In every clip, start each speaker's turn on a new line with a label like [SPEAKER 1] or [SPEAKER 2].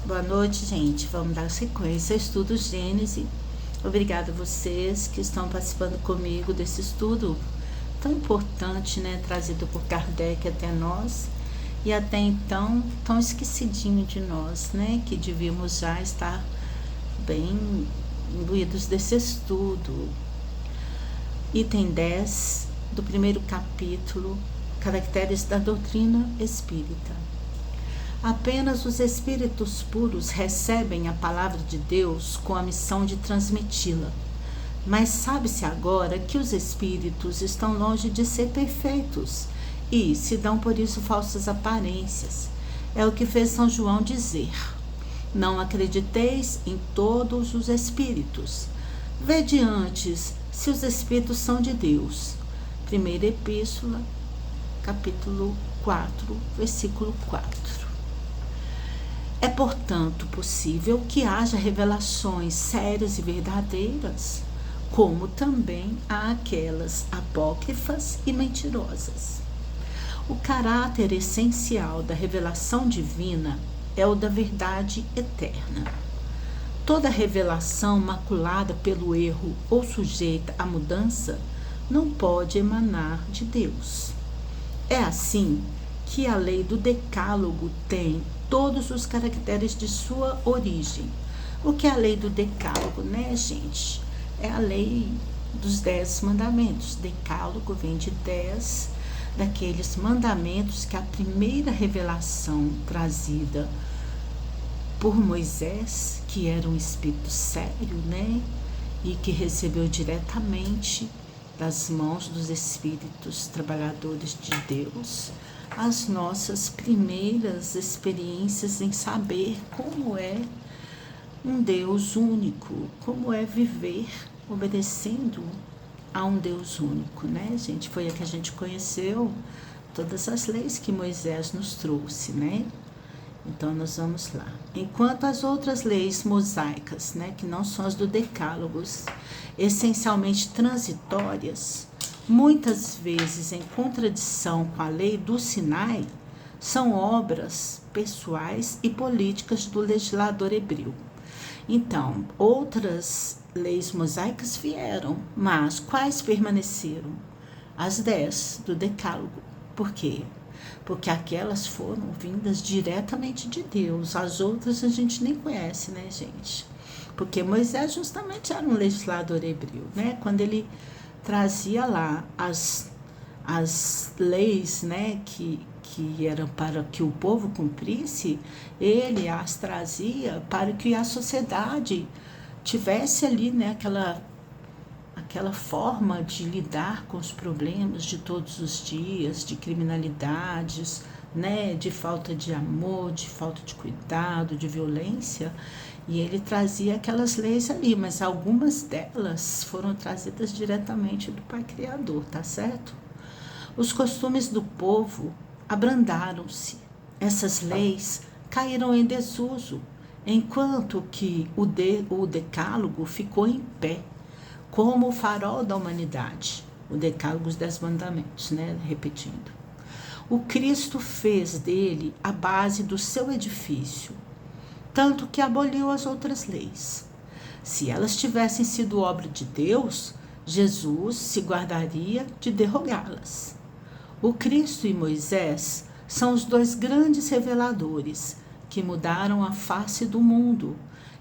[SPEAKER 1] Boa noite, gente. Vamos dar sequência ao estudo Gênesis. Obrigada a vocês que estão participando comigo desse estudo tão importante, né? Trazido por Kardec até nós e até então tão esquecidinho de nós, né? Que devíamos já estar bem imbuídos desse estudo. Item 10 do primeiro capítulo, Caracteres da Doutrina Espírita. Apenas os espíritos puros recebem a palavra de Deus com a missão de transmiti-la. Mas sabe-se agora que os espíritos estão longe de ser perfeitos e se dão por isso falsas aparências. É o que fez São João dizer: não acrediteis em todos os espíritos. Vede antes se os espíritos são de Deus. Primeira Epístola, capítulo 4, versículo 4. É, portanto, possível que haja revelações sérias e verdadeiras, como também há aquelas apócrifas e mentirosas. O caráter essencial da revelação divina é o da verdade eterna. Toda revelação maculada pelo erro ou sujeita à mudança não pode emanar de Deus. É assim que a lei do Decálogo tem todos os caracteres de sua origem. O que é a lei do Decálogo, né, gente? É a lei dos 10 mandamentos. Decálogo vem de 10 daqueles mandamentos que a primeira revelação trazida por Moisés, que era um espírito sério, né? E que recebeu diretamente das mãos dos espíritos trabalhadores de Deus as nossas primeiras experiências em saber como é um Deus único, como é viver obedecendo a um Deus único, né, gente? Foi a que a gente conheceu todas as leis que Moisés nos trouxe, né? Então, nós vamos lá. Enquanto as outras leis mosaicas, né, que não são as do Decálogo, essencialmente transitórias, muitas vezes em contradição com a lei do Sinai, são obras pessoais e políticas do legislador hebreu. Então, outras leis mosaicas vieram, mas quais permaneceram? As 10 do Decálogo. Por quê? Porque aquelas foram vindas diretamente de Deus. As outras a gente nem conhece, né, gente? Porque Moisés justamente era um legislador hebreu, né? Quando ele trazia lá as leis, né, que eram para que o povo cumprisse, ele as trazia para que a sociedade tivesse ali, né, aquela forma de lidar com os problemas de todos os dias, de criminalidades, né, de falta de amor, de falta de cuidado, de violência. E ele trazia aquelas leis ali, mas algumas delas foram trazidas diretamente do Pai Criador, tá certo? Os costumes do povo abrandaram-se. Essas leis caíram em desuso, enquanto que o Decálogo ficou em pé, como o farol da humanidade. O Decálogo dos 10 mandamentos, né? Repetindo. O Cristo fez dele a base do seu edifício, tanto que aboliu as outras leis. Se elas tivessem sido obra de Deus, Jesus se guardaria de derrogá-las. O Cristo e Moisés são os dois grandes reveladores que mudaram a face do mundo.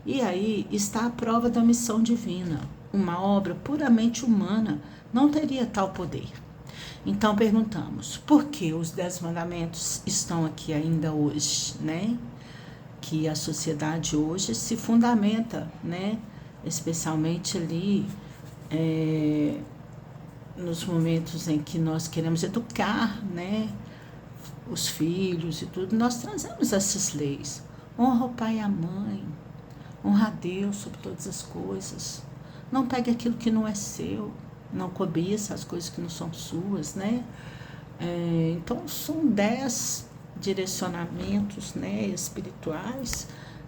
[SPEAKER 1] E aí está a prova da missão divina. Uma obra puramente humana não teria tal poder. Então perguntamos, por que os 10 mandamentos estão aqui ainda hoje, né? Que a sociedade hoje se fundamenta, né? Especialmente ali nos momentos em que nós queremos educar, né, os filhos e tudo, nós trazemos essas leis. Honra o pai e a mãe, honra a Deus sobre todas as coisas. Não pegue aquilo que não é seu, não cobiça as coisas que não são suas, né? Então, são 10 direcionamentos, né, espirituais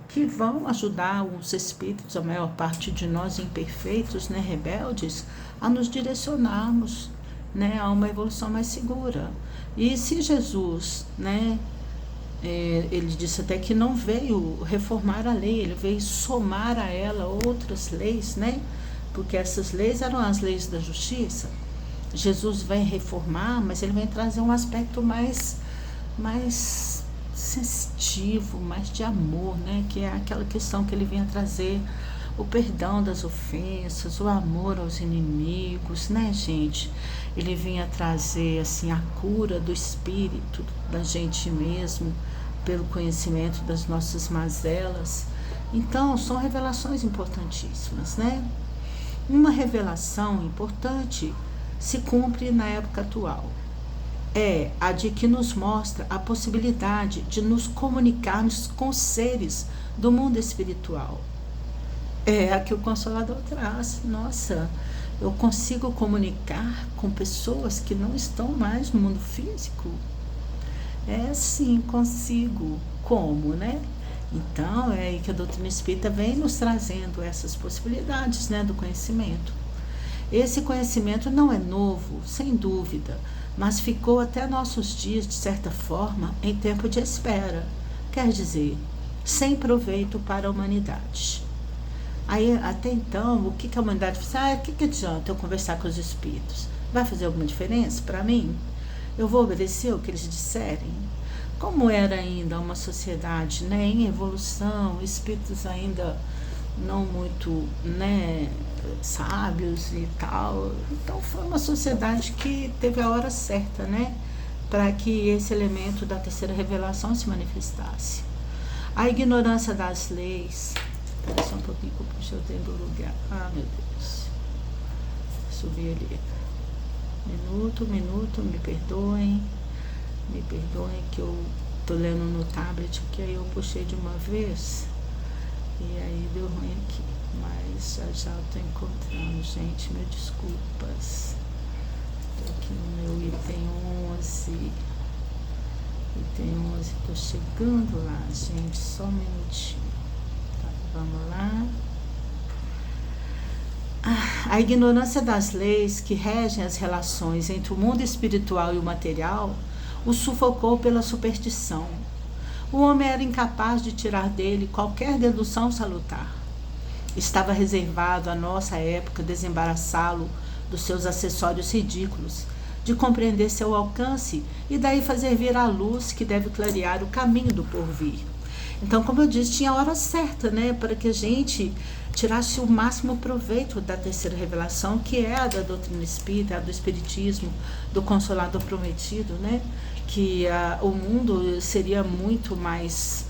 [SPEAKER 1] que vão ajudar os espíritos, a maior parte de nós imperfeitos, né, rebeldes, a nos direcionarmos, né, a uma evolução mais segura. E se Jesus, né, Ele disse até que não veio reformar a lei, ele veio somar a ela outras leis, né? Porque essas leis eram as leis da justiça. Jesus vem reformar, mas ele vem trazer um aspecto mais sensitivo, mais de amor, né? Que é aquela questão que ele vinha trazer, o perdão das ofensas, o amor aos inimigos, né, gente? Ele vinha trazer, assim, a cura do espírito da gente mesmo, pelo conhecimento das nossas mazelas. Então, são revelações importantíssimas, né? Uma revelação importante se cumpre na época atual. É a de que nos mostra a possibilidade de nos comunicarmos com seres do mundo espiritual. É a que o Consolador traz. Nossa, eu consigo comunicar com pessoas que não estão mais no mundo físico? É, sim, consigo. Como, né? Então, é aí que a doutrina espírita vem nos trazendo essas possibilidades, né, do conhecimento. Esse conhecimento não é novo, sem dúvida, mas ficou até nossos dias, de certa forma, em tempo de espera. Quer dizer, sem proveito para a humanidade. Aí, até então, o que a humanidade faz? O que adianta eu conversar com os espíritos? Vai fazer alguma diferença para mim? Eu vou obedecer o que eles disserem? Como era ainda uma sociedade, né, em evolução, espíritos ainda não muito, né, sábios e tal. Então foi uma sociedade que teve a hora certa, né, para que esse elemento da terceira revelação se manifestasse. A ignorância das leis. Espera só um pouquinho que eu puxei o trem do lugar. Ah, meu Deus. Subi ali. Minuto, me perdoem. Me perdoem que eu tô lendo no tablet, que aí eu puxei de uma vez e aí deu ruim aqui. Mas já eu tô encontrando, gente, mil desculpas. Tô aqui no meu item 11. Item 11, tô chegando lá, gente, só um minutinho. Tá, vamos lá. A ignorância das leis que regem as relações entre o mundo espiritual e o material o sufocou pela superstição. O homem era incapaz de tirar dele qualquer dedução salutar. Estava reservado à nossa época desembaraçá-lo dos seus acessórios ridículos, de compreender seu alcance e daí fazer vir a luz que deve clarear o caminho do porvir. Então, como eu disse, tinha a hora certa, né, para que a gente tirasse o máximo proveito da terceira revelação, que é a da doutrina espírita, a do espiritismo, do Consolador Prometido, né, que o mundo seria muito mais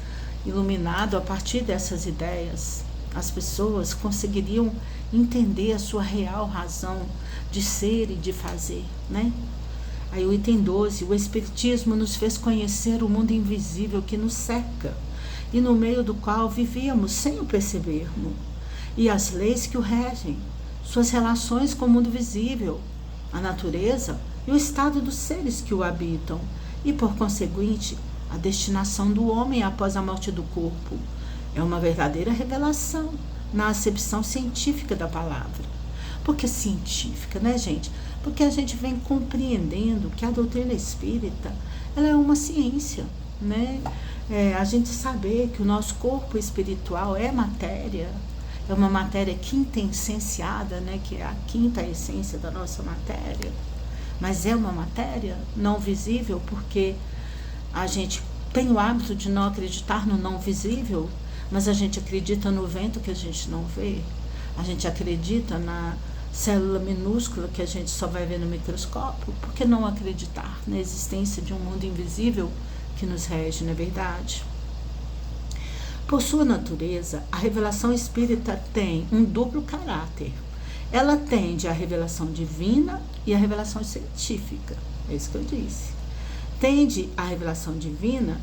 [SPEAKER 1] iluminado a partir dessas ideias. As pessoas conseguiriam entender a sua real razão de ser e de fazer, né? Aí o item 12, o Espiritismo nos fez conhecer o mundo invisível que nos cerca e no meio do qual vivíamos sem o percebermos, e as leis que o regem, suas relações com o mundo visível, a natureza e o estado dos seres que o habitam, e por conseguinte, a destinação do homem após a morte do corpo. É uma verdadeira revelação na acepção científica da palavra. Por que científica, né, gente? Porque a gente vem compreendendo que a doutrina espírita, ela é uma ciência, né? A gente saber que o nosso corpo espiritual é matéria, é uma matéria quintessenciada, né? Que é a quinta essência da nossa matéria, mas é uma matéria não visível, porque a gente tem o hábito de não acreditar no não visível, mas a gente acredita no vento que a gente não vê, a gente acredita na célula minúscula que a gente só vai ver no microscópio. Por que não acreditar na existência de um mundo invisível que nos rege, não é verdade? Por sua natureza, a revelação espírita tem um duplo caráter. Ela tende à revelação divina e à revelação científica. É isso que eu disse. Tende à revelação divina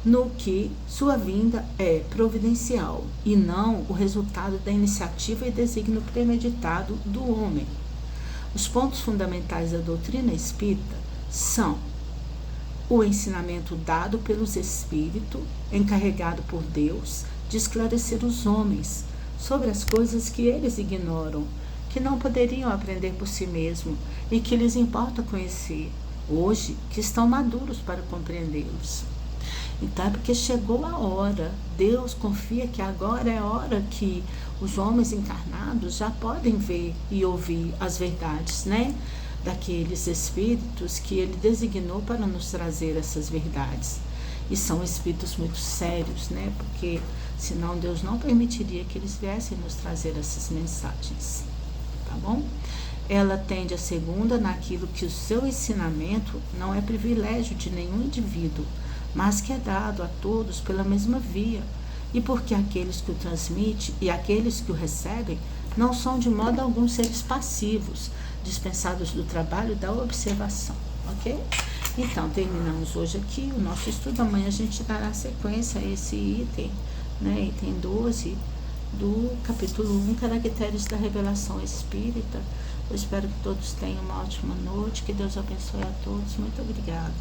[SPEAKER 1] no que sua vinda é providencial e não o resultado da iniciativa e desígnio premeditado do homem. Os pontos fundamentais da doutrina espírita são o ensinamento dado pelos espíritos, encarregado por Deus de esclarecer os homens sobre as coisas que eles ignoram, que não poderiam aprender por si mesmos e que lhes importa conhecer, hoje que estão maduros para compreendê-los. Então é porque chegou a hora. Deus confia que agora é a hora que os homens encarnados já podem ver e ouvir as verdades, né? Daqueles espíritos que ele designou para nos trazer essas verdades. E são espíritos muito sérios, né? Porque senão Deus não permitiria que eles viessem nos trazer essas mensagens, tá bom? Ela tende a segunda naquilo que o seu ensinamento não é privilégio de nenhum indivíduo, mas que é dado a todos pela mesma via, e porque aqueles que o transmitem e aqueles que o recebem não são de modo algum seres passivos, dispensados do trabalho da observação, ok? Então, terminamos hoje aqui o nosso estudo. Amanhã a gente dará sequência a esse item, né? Item 12 do capítulo 1, Caracteres da Revelação Espírita. Eu espero que todos tenham uma ótima noite, que Deus abençoe a todos. Muito obrigada.